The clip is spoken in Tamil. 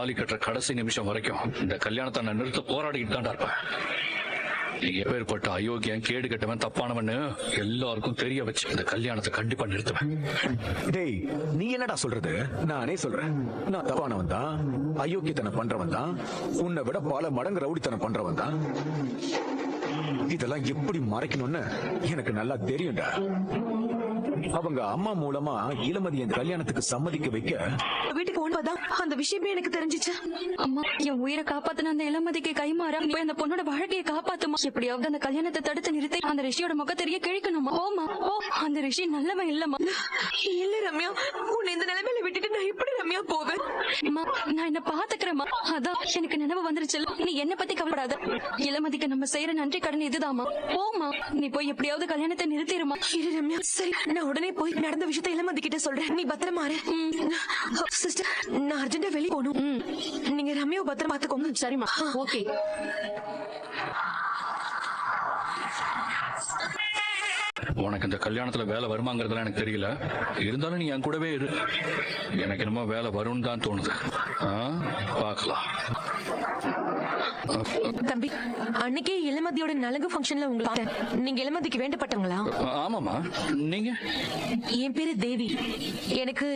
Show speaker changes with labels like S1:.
S1: தாலி கட்டுற கடைசி நிமிஷம் வரைக்கும் இந்த கல்யாணத்தை நான் நிறுத்த போராடிக்கிட்டு தான் இருப்பேன். நீ எப்பேற்பட்ட அயோக்கியன், கேடு கட்டவன், தப்பானவன்னு எல்லாருக்கும் தெரிய வச்சு இந்த கல்யாணத்தை கண்டிப்பா நிறுத்துவேன்.
S2: டேய், நீ என்னடா சொல்றது? நானே சொல்றேன், நான் தப்பானவன் தான், அயோக்கியத்தனம் பண்றவன் தான், உன்னை விட பல மடங்கு ரவுடித்தனம் பண்றவன் தான். இதெல்லாம் எப்படி மறைக்கணும்னு எனக்கு நல்லா தெரியும்டா. அவங்க அம்மா மூலமா இளமதி இந்த கல்யாணத்துக்கு சம்மதிக்க வைக்க
S3: வீட்டுக்கு போனதான் அந்த விஷயமே எனக்கு தெரிஞ்சிச்சு.
S4: அம்மா, என் உயிரை காப்பாத்தின அந்த இளமதிக்கு கைமாறா நீ போய் அந்த பொண்ணோட வாழ்க்கையை காப்பாத்துமா. எப்படியாவது அந்த கல்யாணத்தை தடுத்து நிறுத்தி அந்த ரிஷியோட முகத்தெரிய கிழிக்கணுமா. ஓமா ஓ, அந்த ரிஷி நல்லவன் இல்லம்மா.
S3: இல்ல ரம்யா, உன்னை இந்த நிலைமையில விட்டுட்டு நான் எப்படி ரம்யா போவேன்?
S4: அம்மா, நான் என்ன பாத்துக்கிறேம்மா. அதான் எனக்கு நினைவு வந்துருச்சு. நீ என்ன பத்தி கவலைப்படாத. இளமதிக்கு நம்ம செய்யற நன்றி கடன் இதுதாம்மா. போமா, நீ போய் எப்படியாவது கல்யாணத்தை நிறுத்திடுமா.
S3: இரு ரம்யா, சரி நான் உடனே போய் நடந்த விஷயத்தை இளமதி கிட்ட சொல்றேன். நீ பத்திரமா இரு. சிஸ்டர், நான் அர்ஜென்ட்டா வெளிய போகணும். நீங்க ரம்யாவை பத்திரமா பாத்துக்கோங்க.
S4: சரிம்மா, ஓகே.
S1: உனக்கு இந்த கல்யாணத்துல வேலை வருமாங்கிறதுலாம் எனக்கு தெரியல. இருந்தாலும் நீ என் கூடவே இரு. எனக்கு என்னமோ வேலை வரும்னு தான் தோணுது. பார்க்கலாம்.
S3: தம்பி, அன்னைக்கே இளமதியோட நலங்கு ஃபங்க்ஷன்ல உங்களை பார்த்தேன். நீங்க இளமதிக்கு வேண்டப்பட்டவங்களா?
S1: ஆமாமா. நீங்க?
S3: என் பேரு தேவி. எனக்கு